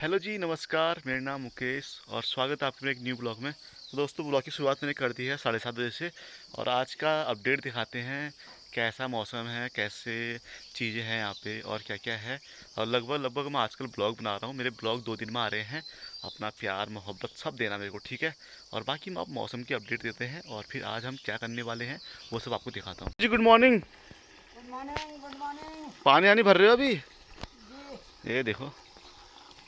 Hello जी, नमस्कार। मेरा नाम मुकेश और स्वागत है आपके मेरे एक न्यू ब्लॉग में। तो दोस्तों, ब्लॉग की शुरुआत मैंने कर दी है 7:30 बजे से और आज का अपडेट दिखाते हैं कैसा मौसम है, कैसे चीज़ें हैं यहाँ पे और क्या क्या है। और लगभग लगभग मैं आजकल ब्लॉग बना रहा हूँ। मेरे ब्लॉग 2 दिन में आ रहे हैं। अपना प्यार मोहब्बत सब देना मेरे को, ठीक है। और बाकी हम आप मौसम की अपडेट देते हैं और फिर आज हम क्या करने वाले हैं वो सब आपको दिखाता हूँ जी। Good morning. Good morning, good morning पानी आनी भर रहे हो अभी? जी। ये देखो,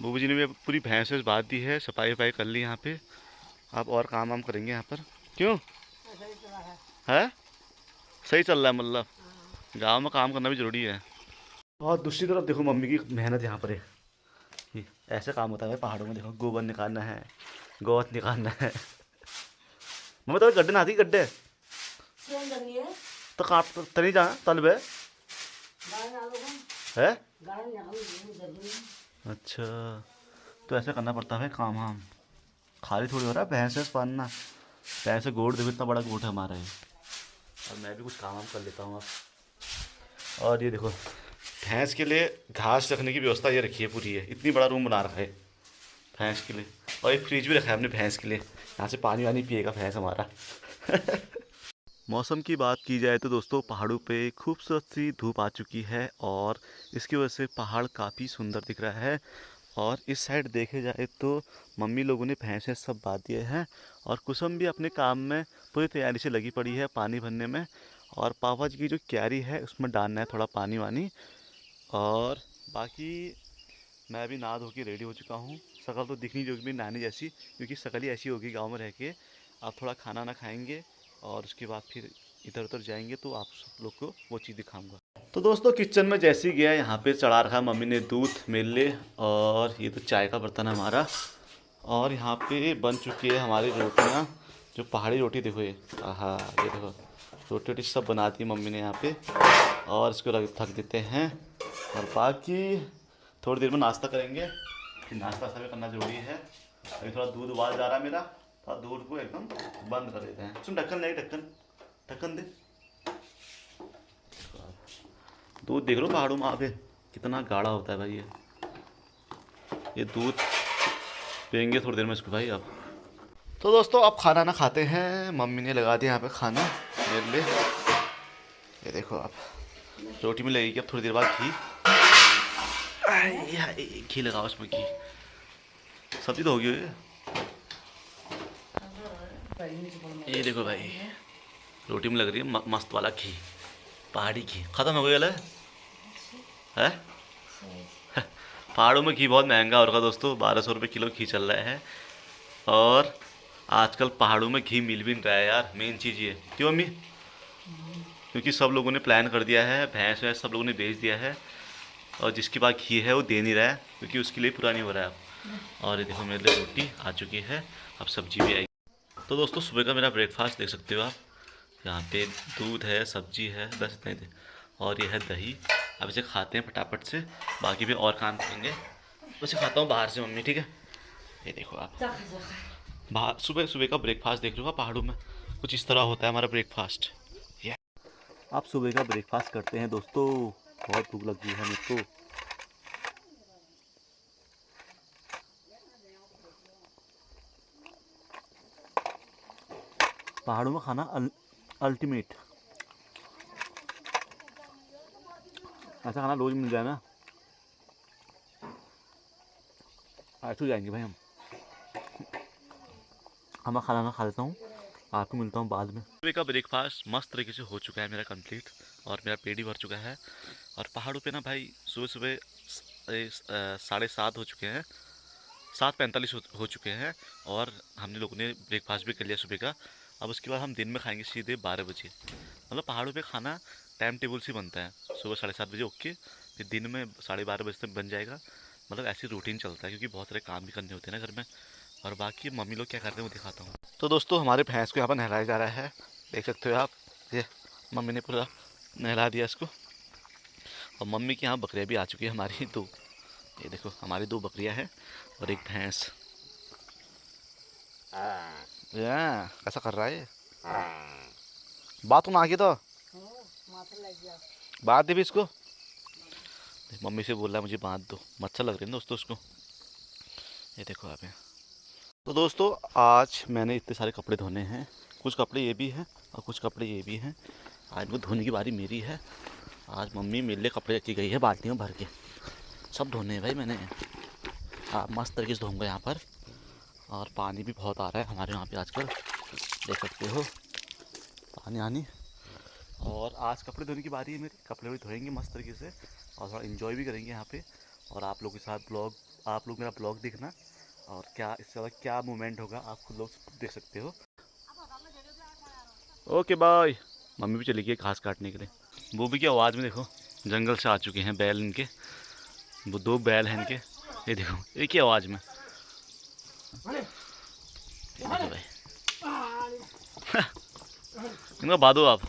बूबू जी ने भी पूरी भैंस वैंस बांध दी है, सफाई वफाई कर ली यहाँ पे। आप और काम वाम करेंगे यहाँ पर। क्यों? ऐसा ही चला है। है? सही चल रहा है मतलब। हाँ। गांव में काम करना भी जरूरी है। और दूसरी तरफ देखो मम्मी की मेहनत यहाँ पर है। ये ऐसे काम होता है भाई पहाड़ों में। देखो, गोबर निकालना है, गोवत निकालना है। मम्मी तो गड्ढे नहाती गड्ढे क्यों करनी है? तो काट तो तनी जा तलब है। गाय ना लो हम। है? गाय ना हम नहीं करनी है। अच्छा, तो ऐसा करना पड़ता है काम। हम खाली थोड़ी हो रहा है भैंस वैंस पालना। भैंस से गोड़ देखो, इतना बड़ा गोट है हमारा ये। और मैं भी कुछ काम वाम कर लेता हूँ अब। और ये देखो, भैंस के लिए घास रखने की व्यवस्था ये रखी है पूरी है। इतनी बड़ा रूम बना रखा है भैंस के लिए। और एक फ्रिज भी रखा है हमने भैंस के लिए, यहाँ से पानी वानी पिएगा भैंस हमारा। मौसम की बात की जाए तो दोस्तों, पहाड़ों पे खूबसूरत सी धूप आ चुकी है और इसकी वजह से पहाड़ काफ़ी सुंदर दिख रहा है। और इस साइड देखे जाए तो मम्मी लोगों ने भैंसें सब बांध दिए हैं और कुसुम भी अपने काम में पूरी तैयारी से लगी पड़ी है पानी भरने में। और पापा जी की जो क्यारी है उसमें डालना है थोड़ा पानी वानी। और बाकी मैं अभी नहा धो के रेडी हो चुका हूँ। शक्ल तो दिखनी जो भी नहाने जैसी, क्योंकि शक्ल ही ऐसी होगी गांव में रह के। आप थोड़ा खाना ना खाएंगे और उसके बाद फिर इधर उधर जाएंगे तो आप सब लोग को वो चीज़ दिखाऊंगा। तो दोस्तों, किचन में जैसे ही गया यहाँ पे चढ़ा रखा मम्मी ने दूध मेरे लिए। और ये तो चाय का बर्तन है हमारा। और यहाँ पे बन चुकी है हमारी रोटियाँ, जो पहाड़ी रोटी देखो ये। हाँ, ये देखो रोटी वोटी सब बना दी मम्मी ने यहाँ पे। और इसको रख देते हैं। और बाकी थोड़ी देर में नाश्ता करेंगे। नाश्ता सब करना जरूरी है। अभी थोड़ा दूध उबाल जा रहा है मेरा। थोड़ा दूध को एकदम बंद कर देते हैं। सुन, ढक्कन नहीं, ढक्कन ढक्कन दे। दूध देख लो पहाड़ों में आके कितना गाढ़ा होता है भाई ये दूध पियेंगे थोड़ी देर में इसको भाई अब। तो दोस्तों, अब खाना ना खाते हैं। मम्मी ने लगा दिया यहाँ पे खाना मेरे लिए। ये देखो, आप रोटी में लगेगी अब थोड़ी देर बाद घी। घी लगाओ उसमें, घी। सब्जी तो होगी ये। ये देखो भाई, रोटी में लग रही है मस्त वाला घी, पहाड़ी घी। खत्म हो गया है। पहाड़ों में घी बहुत महंगा हो रखा दोस्तों, 1200 रुपये किलो घी चल रहा है। और आजकल पहाड़ों में घी मिल भी नहीं रहा है यार, मेन चीज़ ये। क्यों अम्मी? क्योंकि सब लोगों ने प्लान कर दिया है, भैंस वैंस सब लोगों ने बेच दिया है। और जिसके पास घी है वो दे नहीं रहा है, क्योंकि उसके लिए पूरा नहीं हो रहा है अब। और ये देखो, मेरे लिए रोटी आ चुकी है, अब सब्जी भी आएगी। तो दोस्तों, सुबह का मेरा ब्रेकफास्ट देख सकते हो आप। यहाँ पे दूध है, सब्जी है, बस इतना ही और ये है दही। अब इसे खाते हैं फटाफट से, बाकी भी और काम करेंगे। उसे खाता हूँ बाहर से मम्मी, ठीक है। ये देखो आप, बाहर सुबह सुबह का ब्रेकफास्ट देख रहे हो आप। पहाड़ों में कुछ इस तरह होता है हमारा ब्रेकफास्ट। ये आप सुबह का ब्रेकफास्ट करते हैं दोस्तों। बहुत भूख लगी है मुझको। पहाड़ों में खाना अल्टीमेट। ऐसा खाना रोज मिल जाए ना, ऐसे जाएंगे भाई हम। मैं खाना ना खा लेता हूँ, आपको मिलता हूँ बाद में। सुबह का ब्रेकफास्ट मस्त तरीके से हो चुका है मेरा कंप्लीट। और मेरा पेट भी भर चुका है। और पहाड़ों पे ना भाई सुबह सुबह 7:30 हो चुके हैं, 7:45 हो चुके हैं। और हमने लोगों ने ब्रेकफास्ट भी कर लिया सुबह का। अब उसके बाद हम दिन में खाएंगे सीधे 12 बजे। मतलब पहाड़ों पे खाना टाइम टेबल से बनता है। सुबह 7:30 बजे ओके, फिर दिन में 12:30 बजे तक बन जाएगा। मतलब ऐसी रूटीन चलता है, क्योंकि बहुत सारे काम भी करने होते हैं ना घर में। और बाकी मम्मी लोग क्या करते हैं वो दिखाता हूँ। तो दोस्तों, हमारे भैंस को यहाँ पर नहलाया जा रहा है, देख सकते हो आप। ये मम्मी ने पूरा नहला दिया इसको। और मम्मी के यहाँ बकरियाँ भी आ चुकी है हमारी दो। ये देखो, हमारी 2 बकरियाँ हैं और एक भैंस। कैसा कर रहा है ये? बात तो ना की तो माथा लग गया। बात दे भी इसको। मम्मी से बोल रहा है मुझे बांध दो, मच्छर लग रहे हैं दोस्तों उसको। ये देखो आप यहाँ। तो दोस्तों आज मैंने इतने सारे कपड़े धोने हैं, कुछ कपड़े ये भी हैं और कुछ कपड़े ये भी हैं। आज वो धोने की बारी मेरी है। आज मम्मी मेरे लिए कपड़े रखी गई है बाल्टियों भर के, सब धोने हैं भाई मैंने। हाँ मस्त तरीके से धोऊंगा यहाँ पर। और पानी भी बहुत आ रहा है हमारे यहाँ पे आजकल, देख सकते हो पानी आनी। और आज कपड़े धोने की बारी है मेरी, कपड़े भी धोएंगे मस्त तरीके से और थोड़ा इन्जॉय भी करेंगे यहाँ पे। और आप लोगों के साथ ब्लॉग, आप लोग मेरा ब्लॉग देखना और क्या इससे ज़्यादा क्या मोमेंट होगा आप खुद लोग देख सकते हो। Okay bye. मम्मी भी चली गई घास काटने के लिए। वो भी क्या आवाज़ में देखो, जंगल से आ चुके हैं बैल इनके, वो 2 बैल हैं इनके। ये देखो एक ही आवाज़ में। ये देखो भाई इनको बादो आप।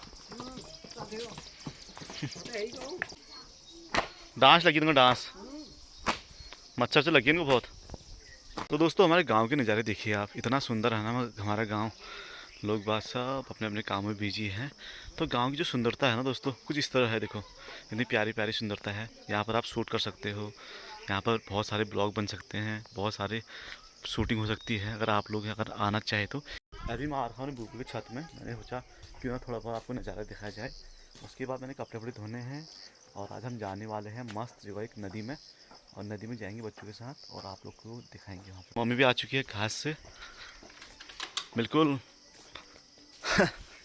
डांस लगी इनको, डांस मच्छर से लगी इनको बहुत। तो दोस्तों हमारे गांव के नज़ारे देखिए आप, इतना सुंदर है ना हमारा गांव। लोग बात सब अपने अपने काम में बिजी हैं। तो गांव की जो सुंदरता है ना दोस्तों कुछ इस तरह है, देखो इतनी प्यारी प्यारी सुंदरता है। यहाँ पर आप शूट कर सकते हो, यहाँ पर बहुत सारे ब्लॉग बन सकते हैं, बहुत सारे शूटिंग हो सकती है अगर आप लोग अगर आना चाहे तो। अभी मैं आ रहा हूँ बूबू की छत में, मैंने सोचा क्यों ना थोड़ा बहुत आपको नज़ारा दिखाया जाए। उसके बाद मैंने कपड़े वपड़े धोने हैं और आज हम जाने वाले हैं मस्त जगह एक नदी में, और नदी में जाएंगे बच्चों के साथ और आप लोग को दिखाएंगे वहाँ पर। मम्मी भी आ चुकी है घास से, बिल्कुल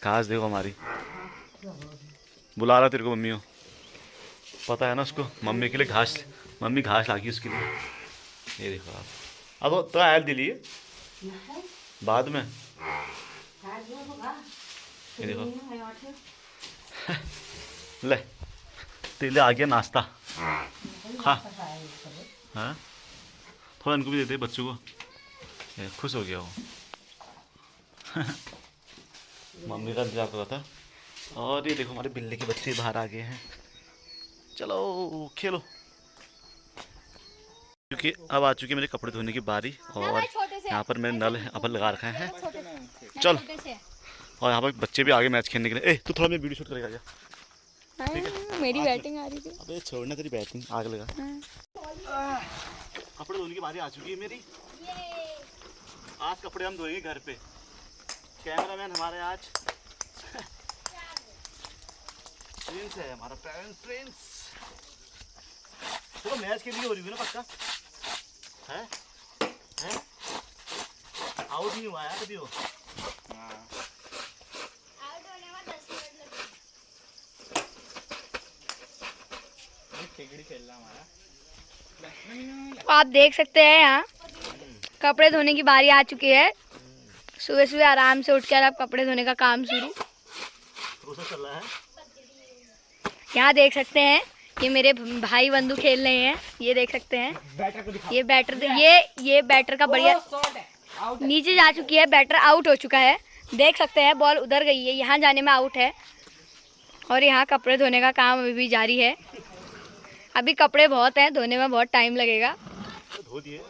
घास देखो हमारी बुला रहा तेरे को मम्मी हो, पता है ना उसको मम्मी के लिए घास, मम्मी घास लागी उसके लिए। ये देखो आप, अब तो आयल दिलिए बाद में। ये देखो ले तेले आ गया नाश्ता खा। हाँ थोड़ा इनको भी दे दे बच्चों को, ये खुश हो गया वो मम्मी का इंतजार कर रहा था। और ये देखो हमारे बिल्ली के बच्चे बाहर आ गए हैं, चलो खेलो। क्योंकि अब आ चुकी है मेरे कपड़े धोने की बारी और यहाँ पर मैंने नल अपन लगा रखा है। चल और यहाँ पर बच्चे भी आगे मैच खेलने के लिए। ए तू थोड़ा मैं वीडियो शूट करेगा क्या? मेरी बैटिंग आ रही थी। अबे छोड़ना तेरी बैटिंग, आग लगा। कपड़े धोने की बारी आ चुकी है मेरी। आज कपड़े हम धोएंगे घर पे। कैमरामैन हमारे आज प्रिंस है, हमारा प्रिंस। तो मैच के लिए हो रही है ना पक्का है? आउट नहीं हुआ है कभी वो। तो आप देख सकते हैं यहाँ कपड़े धोने की बारी आ चुकी है। सुबह सुबह आराम से उठकर अब कपड़े धोने का काम शुरू प्रोसेस चल रहा है। यहाँ देख सकते हैं ये मेरे भाई बंधु खेल रहे हैं, ये देख सकते हैं। ये बैटर का बढ़िया नीचे जा चुकी है, बैटर आउट हो चुका है। देख सकते हैं बॉल उधर गई है, यहाँ जाने में आउट है। और यहाँ कपड़े धोने का काम अभी भी जारी है। अभी कपड़े बहुत हैं, धोने में बहुत टाइम लगेगा। धो दिए।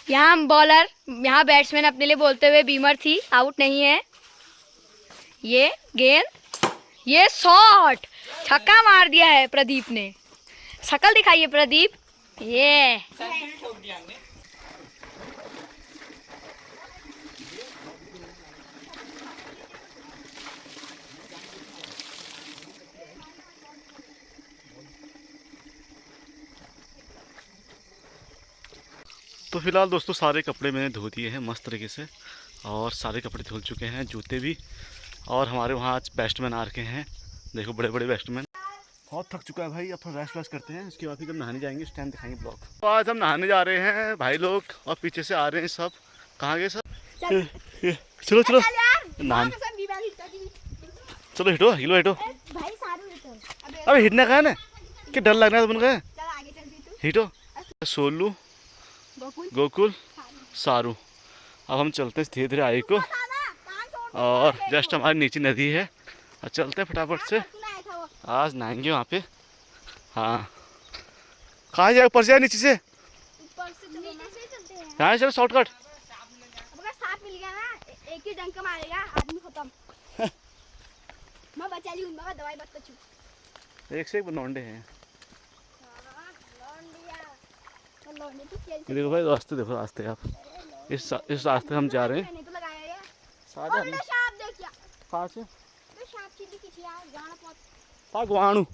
यहाँ हम बॉलर, यहाँ बैट्समैन अपने लिए बोलते हुए बीमर थी, आउट नहीं है। ये गेंद, ये शॉट, छक्का मार दिया है प्रदीप ने। शकल दिखाइए प्रदीप, ये तो फिलहाल दोस्तों सारे कपड़े मैंने धो दिए हैं मस्त तरीके से, और सारे कपड़े धुल चुके हैं, जूते भी। और हमारे वहाँ आज बैट्समैन आ रखे हैं, देखो बड़े बड़े बैट्समैन। बहुत थक चुका है भाई, अब थोड़ा रेस्ट वेस्ट करते हैं, इसके बाद फिर जब नहाने जाएंगे उस टाइम दिखाएंगे ब्लॉग। तो आज हम नहाने जा रहे हैं भाई लोग, और पीछे से आ रहे हैं सब। कहाँ गए सब? चलो चलो नहाने, चलो हिटो हिलो हिटो। अबे हिटने का है ना, कि डर लगना है तुम गए हिटो। सोलू, गोकुल, सारू, अब हम चलते हैं धीरे धीरे आई को, और जस्ट हमारे नीचे नदी है, और चलते हैं फटाफट से। आज नहाएंगे वहाँ पे। हाँ कहाँ जाए, ऊपर से या नीचे से? यहाँ चलो शॉर्टकट। सांप मिल गया ना, एक ही डंक मारेगा आदमी खत्म। मैं बचा ली हूँ, दवाई मत एक से एक लौंडे हैं। ये देखो भाई रास्ते, देखो रास्ते आप, इस रास्ते हम जा रहे हैं। सारे हम कहाँ से भगवानु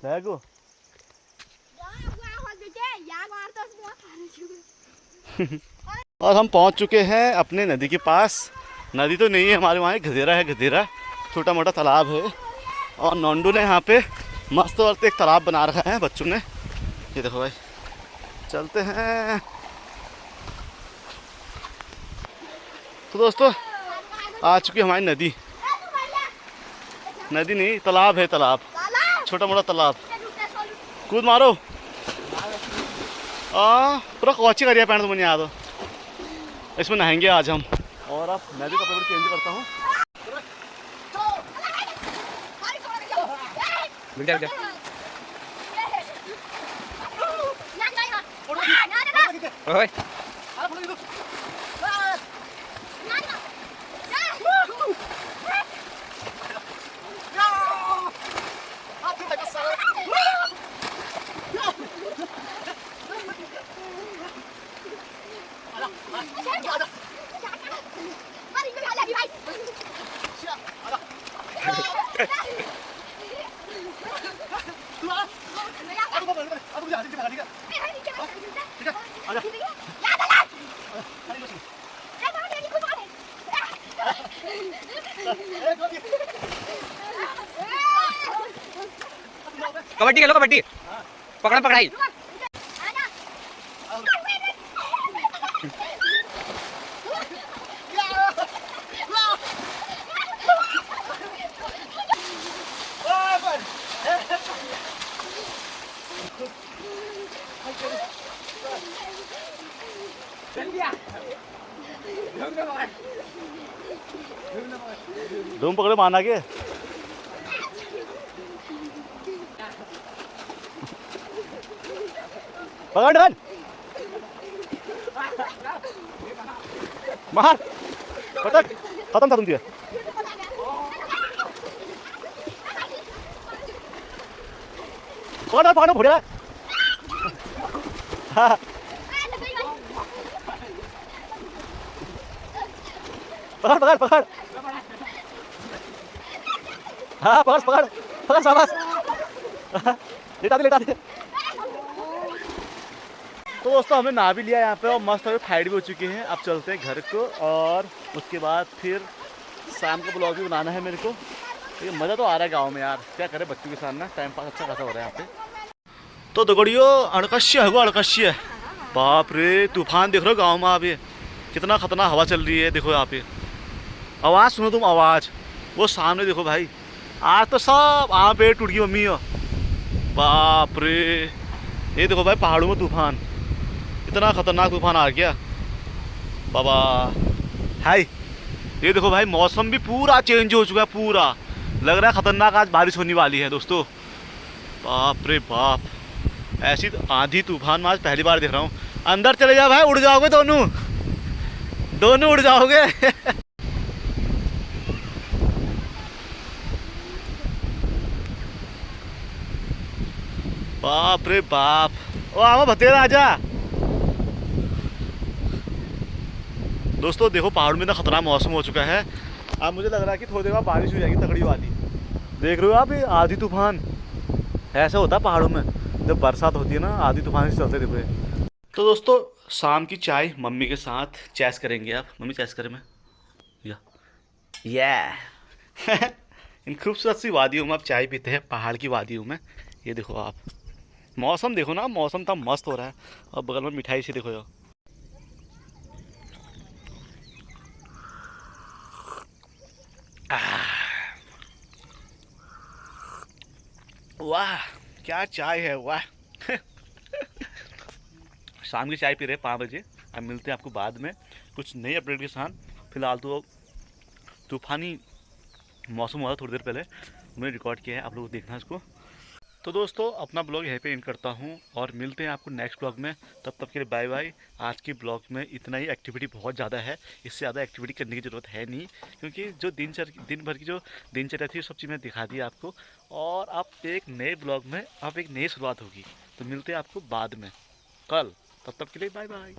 देखो। और हम पहुंच चुके हैं अपने नदी के पास। नदी तो नहीं है हमारे वहाँ, एक गधेरा है, गधेरा छोटा मोटा तालाब है। और नोंडू ने यहाँ पे मस्त वक्त एक तालाब बना रखा है बच्चों ने। ये देखो भाई, चलते हैं। तो दोस्तों आ चुकी हमारी नदी, नदी नहीं तालाब है, तालाब छोटा मोटा तालाब। कूद मारो। पूरा कौची करिए पैंट तुमने याद हो। इसमें नहाएंगे आज हम। और अब मैं भी कपड़े चेंज करता हूँ। कबड्डी खेलो, कबड्डी पकड़ा पकड़ाई। धूम पकड़े माना के। पकड़ पकड़ मार पटक, खत्म था तुम दिया। पकड़ पकड़ भोड़िया। हाँ पकड़ पकड़ पकड़। हाँ पकड़ पकड़ पकड़, शाबाश। लेटा दे लेटा दे। तो दोस्तों हमने नहा भी लिया यहाँ पे और मस्त फाइट भी हो चुकी है। अब चलते हैं घर को और उसके बाद फिर शाम का ब्लॉग भी बनाना है मेरे को। ये मज़ा तो आ रहा है गांव में यार, क्या करें बच्चों के साथ ना, टाइम पास अच्छा खासा हो रहा है यहाँ पे। तो दगड़ियो अड़कश्य है वो, अड़कश्य। बाप रे तूफान देख रहे हो गाँव में आप, ये कितना खतरनाक हवा चल रही है। देखो यहाँ पे आवाज़ सुनो तुम, आवाज़ वो सामने देखो भाई। आज तो सब आम पेड़ टूट गई मम्मी हो। बाप रे ये देखो भाई पहाड़ों में तूफान, इतना खतरनाक तूफान आ गया बाबा। हाय ये देखो भाई मौसम भी पूरा चेंज हो चुका है, पूरा लग रहा है खतरनाक आज बारिश होने वाली है दोस्तों। बाप रे बाप, ऐसी आंधी तूफान मैं आज पहली बार देख रहा हूँ। अंदर चले जाओ भाई, उड़ जाओगे दोनों, दोनों उड़ जाओगे। बाप रे बाप। ओ आवा भतेरा आजा। दोस्तों देखो पहाड़ में इतना खतरनाक मौसम हो चुका है। अब मुझे लग रहा है कि थोड़ी देर बाद बारिश हो जाएगी तगड़ी वाली। देख रहे हो आप ये आधी तूफान, ऐसा होता है पहाड़ों में जब बरसात होती है ना, आधी तूफान से चलते देखो। तो दोस्तों शाम की चाय मम्मी के साथ चैस करेंगे। आप मम्मी चैस करें मैं या इन खूबसूरत सी वादियों में आप चाय पीते हैं, पहाड़ की वादियों में। ये देखो आप मौसम देखो ना, मौसम तो मस्त हो रहा है। और बगल में मिठाई से देखो यार, वाह क्या चाय है वाह। शाम की चाय पी रहे 5 बजे। अब मिलते हैं आपको बाद में कुछ नई अपडेट के साथ। फिलहाल तो तूफानी मौसम हुआ था थोड़ी देर पहले, मैंने रिकॉर्ड किया है, आप लोग देखना इसको। तो दोस्तों अपना ब्लॉग यहीं पे एंड करता हूँ और मिलते हैं आपको नेक्स्ट ब्लॉग में। तब तक के लिए बाय बाय। आज की ब्लॉग में इतना ही, एक्टिविटी बहुत ज़्यादा है, इससे ज़्यादा एक्टिविटी करने की ज़रूरत है नहीं, क्योंकि जो दिन भर की जो दिनचर्या थी सब चीज़ मैं दिखा दी आपको। और आप एक नए ब्लॉग में आप एक नई शुरुआत होगी, तो मिलते हैं आपको बाद में कल। तब तक के लिए बाय बाय।